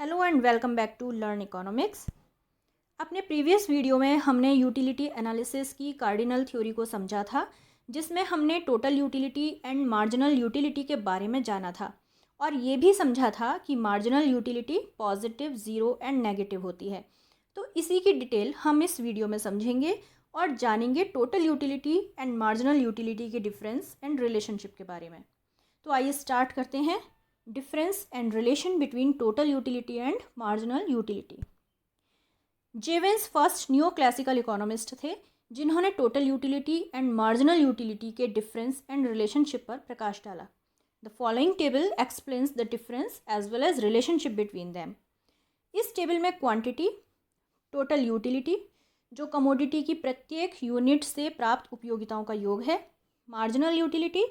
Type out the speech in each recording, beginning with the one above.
Hello and welcome back to learn economics. अपने previous video में हमने यूटिलिटी एनालिसिस की कार्डिनल थ्योरी को समझा था, जिसमें हमने total utility and marginal utility के बारे में जाना था और ये भी समझा था कि marginal utility positive, zero and negative होती है। तो इसी की डिटेल हम इस वीडियो में समझेंगे और जानेंगे total utility and marginal utility के डिफरेंस एंड रिलेशनशिप के बारे में। तो आइए स्टार्ट करते हैं। Difference and relation between total utility and marginal utility. Jevons first new classical economist थे जिन्होंने total utility and marginal utility के डिफरेंस एंड रिलेशनशिप पर प्रकाश डाला। The following table explains the difference as well as relationship between them. इस table में quantity, total utility जो commodity की प्रत्येक यूनिट से प्राप्त उपयोगिताओं का योग है, मार्जिनल यूटिलिटी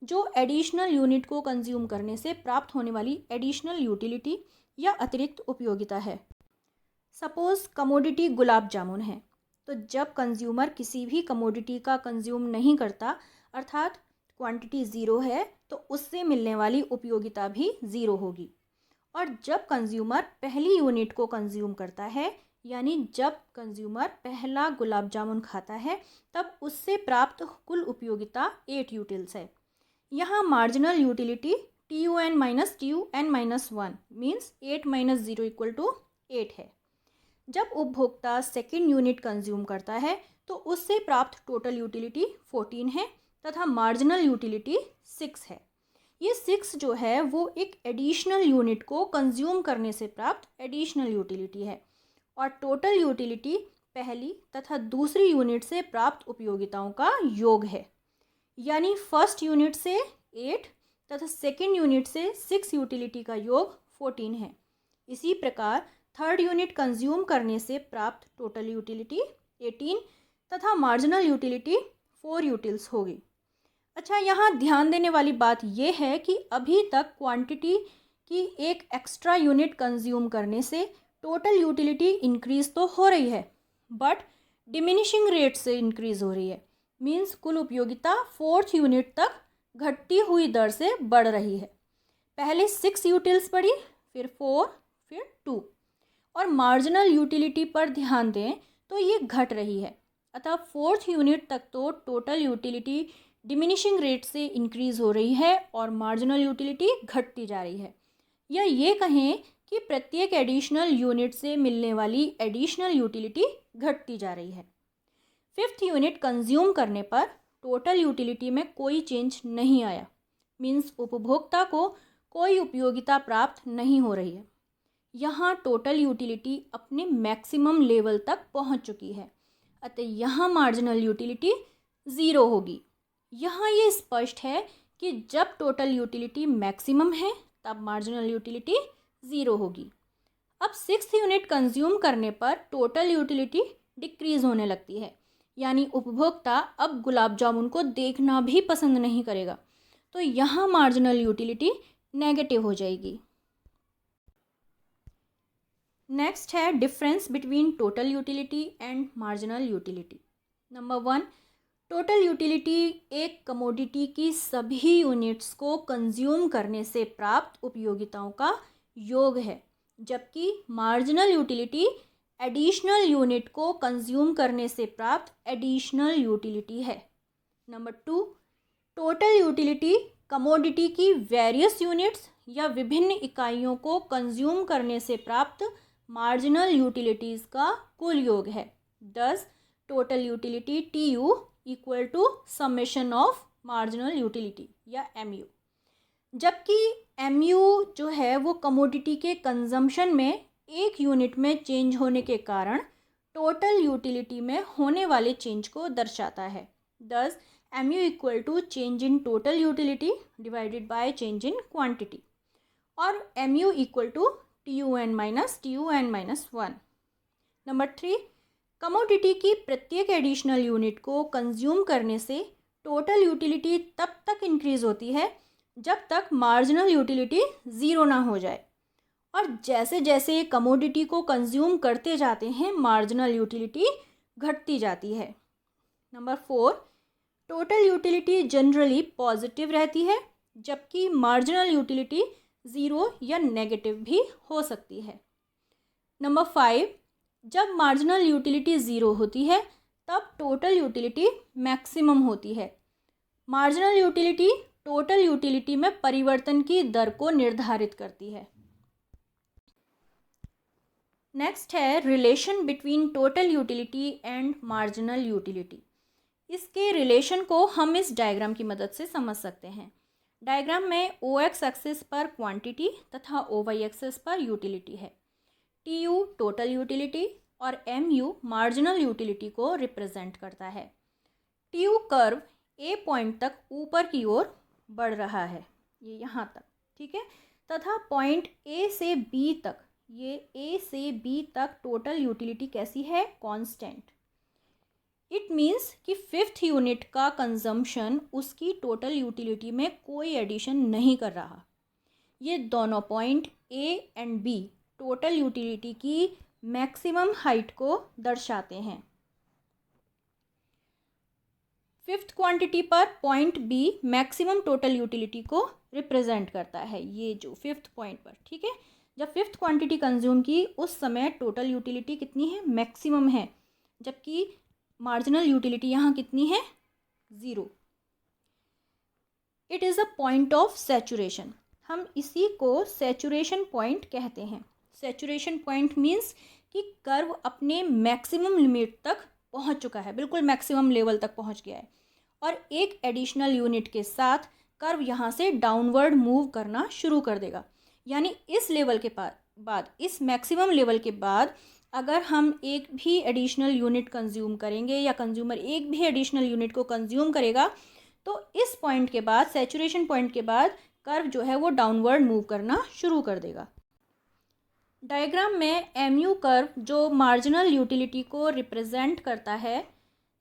जो एडिशनल यूनिट को कंज्यूम करने से प्राप्त होने वाली एडिशनल यूटिलिटी या अतिरिक्त उपयोगिता है। सपोज कमोडिटी गुलाब जामुन है, तो जब कंज्यूमर किसी भी कमोडिटी का कंज्यूम नहीं करता अर्थात क्वांटिटी ज़ीरो है, तो उससे मिलने वाली उपयोगिता भी ज़ीरो होगी। और जब कंज्यूमर पहली यूनिट को कंज्यूम करता है, यानी जब कंज्यूमर पहला गुलाब जामुन खाता है, तब उससे प्राप्त कुल उपयोगिता 8 यूटिल्स है। यहाँ marginal utility TUN minus TUN minus 1 means 8 minus 0 equal to 8 है। जब उपभोक्ता सेकेंड यूनिट कंज्यूम करता है तो उससे प्राप्त टोटल यूटिलिटी 14 है तथा मार्जिनल यूटिलिटी 6 है। ये 6 जो है वो एक एडिशनल यूनिट को कंज्यूम करने से प्राप्त एडिशनल यूटिलिटी है और टोटल यूटिलिटी पहली तथा दूसरी यूनिट से प्राप्त उपयोगिताओं का योग है। यानी फर्स्ट यूनिट से 8 तथा सेकेंड यूनिट से 6 यूटिलिटी का योग 14 है। इसी प्रकार थर्ड यूनिट कंज्यूम करने से प्राप्त टोटल यूटिलिटी 18 तथा मार्जिनल यूटिलिटी 4 यूटिल्स होगी। अच्छा, यहाँ ध्यान देने वाली बात यह है कि अभी तक क्वांटिटी की एक एक्स्ट्रा यूनिट कंज्यूम करने से टोटल यूटिलिटी इंक्रीज तो हो रही है, बट डिमिनिशिंग रेट से इंक्रीज हो रही है। मीन्स कुल उपयोगिता फोर्थ यूनिट तक घटती हुई दर से बढ़ रही है। पहले 6 यूटिल्स बढ़ी, फिर 4, फिर 2। और मार्जिनल यूटिलिटी पर ध्यान दें तो ये घट रही है, अतः फोर्थ यूनिट तक तो टोटल यूटिलिटी डिमिनिशिंग रेट से इंक्रीज हो रही है और मार्जिनल यूटिलिटी घटती जा रही है। या ये कहें कि प्रत्येक एडिशनल यूनिट से मिलने वाली एडिशनल यूटिलिटी घटती जा रही है। फिफ्थ यूनिट कंज्यूम करने पर टोटल यूटिलिटी में कोई चेंज नहीं आया, मीन्स उपभोक्ता को कोई उपयोगिता प्राप्त नहीं हो रही है। यहाँ टोटल यूटिलिटी अपने मैक्सिमम लेवल तक पहुँच चुकी है, अतः यहाँ मार्जिनल यूटिलिटी ज़ीरो होगी। यहाँ ये स्पष्ट है कि जब टोटल यूटिलिटी मैक्सिमम है तब मार्जिनल यूटिलिटी ज़ीरो होगी। अब 6th यूनिट कंज्यूम करने पर टोटल यूटिलिटी डिक्रीज़ होने लगती है, यानी उपभोक्ता अब गुलाब जामुन को देखना भी पसंद नहीं करेगा, तो यहाँ मार्जिनल यूटिलिटी नेगेटिव हो जाएगी। नेक्स्ट है difference between total utility and marginal utility. Number 1, total utility एक कमोडिटी की सभी यूनिट्स को कंज्यूम करने से प्राप्त उपयोगिताओं का योग है, जबकि मार्जिनल यूटिलिटी एडिशनल यूनिट को कंज्यूम करने से प्राप्त एडिशनल यूटिलिटी है। नंबर 2, टोटल यूटिलिटी कमोडिटी की वेरियस यूनिट्स या विभिन्न इकाइयों को कंज्यूम करने से प्राप्त मार्जिनल यूटिलिटीज़ का कुल योग है। दस total utility TU equal to summation of marginal utility या MU। जबकि MU जो है वो कमोडिटी के कंजम्पशन में एक यूनिट में चेंज होने के कारण टोटल यूटिलिटी में होने वाले चेंज को दर्शाता है। दस MU equal to change in total utility divided by change in quantity और MU equal to TUN minus TUN minus 1। Number 3, commodity की प्रत्येक एडिशनल यूनिट को कंज्यूम करने से टोटल यूटिलिटी तब तक इंक्रीज होती है जब तक मार्जिनल यूटिलिटी ज़ीरो ना हो जाए, और जैसे जैसे कमोडिटी को कंज्यूम करते जाते हैं मार्जिनल यूटिलिटी घटती जाती है। Number 4, total utility generally positive रहती है, जबकि मार्जिनल यूटिलिटी ज़ीरो या नेगेटिव भी हो सकती है। नंबर 5, जब मार्जिनल यूटिलिटी ज़ीरो होती है तब टोटल यूटिलिटी मैक्सिमम होती है। मार्जिनल यूटिलिटी टोटल यूटिलिटी में परिवर्तन की दर को निर्धारित करती है। नेक्स्ट है relation between total utility and marginal utility. इसके रिलेशन को हम इस डायग्राम की मदद से समझ सकते हैं। डायग्राम में ओ एक्स एक्सिस पर क्वांटिटी तथा ओ वाई एक्सिस पर यूटिलिटी है। टी यू टोटल यूटिलिटी और एम यू मार्जिनल यूटिलिटी को रिप्रेजेंट करता है। टी यू कर्व ए पॉइंट तक ऊपर की ओर बढ़ रहा है, ये यहाँ तक, ठीक है, तथा पॉइंट ए से बी तक, ये ए से बी तक टोटल यूटिलिटी कैसी है, कांस्टेंट। इट मीन्स कि फिफ्थ यूनिट का कंजम्पशन उसकी टोटल यूटिलिटी में कोई एडिशन नहीं कर रहा। ये दोनों point A and B total utility की मैक्सिमम हाइट को दर्शाते हैं। फिफ्थ क्वांटिटी पर point B maximum total utility को रिप्रेजेंट करता है, ये जो फिफ्थ पॉइंट पर, ठीक है। जब फिफ्थ क्वांटिटी कंज्यूम की उस समय टोटल यूटिलिटी कितनी है, मैक्सिमम है, जबकि मार्जिनल यूटिलिटी यहाँ कितनी है, zero. It is a point of saturation, हम इसी को सैचुरेशन पॉइंट कहते हैं। सैचुरेशन पॉइंट मीन्स कि कर्व अपने मैक्सिमम लिमिट तक पहुँच चुका है, बिल्कुल मैक्सिमम लेवल तक पहुँच गया है, और एक एडिशनल यूनिट के साथ कर्व यहाँ से डाउनवर्ड मूव करना शुरू कर देगा। यानी इस लेवल के बाद इस मैक्सिमम लेवल के बाद अगर हम एक भी एडिशनल यूनिट कंज्यूम करेंगे या कंज्यूमर एक भी एडिशनल यूनिट को कंज्यूम करेगा तो इस पॉइंट के बाद, सैचुरेशन पॉइंट के बाद, कर्व जो है वो डाउनवर्ड मूव करना शुरू कर देगा। डायग्राम में एम यू कर्व जो मार्जिनल यूटिलिटी को रिप्रेजेंट करता है,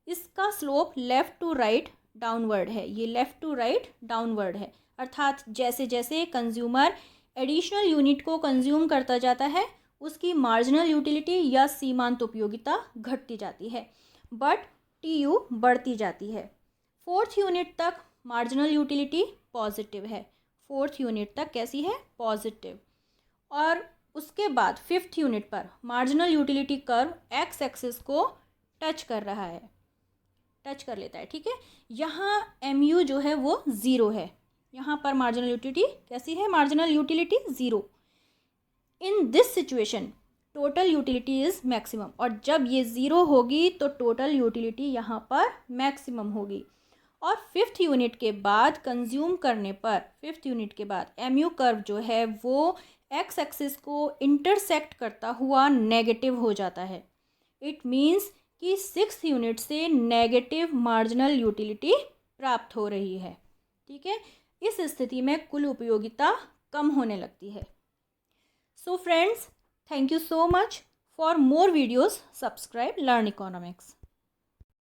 इसका slope left to right downward है, ये लेफ़्ट टू राइट डाउनवर्ड है, अर्थात जैसे जैसे कंज्यूमर एडिशनल यूनिट को कंज्यूम करता जाता है उसकी मार्जिनल यूटिलिटी या सीमांत उपयोगिता घटती जाती है, बट टी यू बढ़ती जाती है। फोर्थ यूनिट तक मार्जिनल यूटिलिटी पॉजिटिव है, फोर्थ यूनिट तक कैसी है, पॉजिटिव, और उसके बाद फिफ्थ यूनिट पर marginal utility curve x axis को टच कर रहा है, टच कर लेता है, ठीक है। यहाँ एम यू जो है वो ज़ीरो है, यहाँ पर मार्जिनल यूटिलिटी कैसी है, marginal utility zero. In this situation total utility is maximum, और जब ये ज़ीरो होगी तो टोटल यूटिलिटी यहाँ पर मैक्सिमम होगी। और फिफ्थ यूनिट के बाद कंज्यूम करने पर, फिफ्थ यूनिट के बाद एम यू कर्व जो है वो एक्स एक्सिस को इंटरसेक्ट करता हुआ नेगेटिव हो जाता है। इट मीन्स कि सिक्स्थ यूनिट से नेगेटिव मार्जिनल यूटिलिटी प्राप्त हो रही है, ठीक है। इस स्थिति में कुल उपयोगिता कम होने लगती है। So friends, thank you so much. For more videos, subscribe Learn Economics.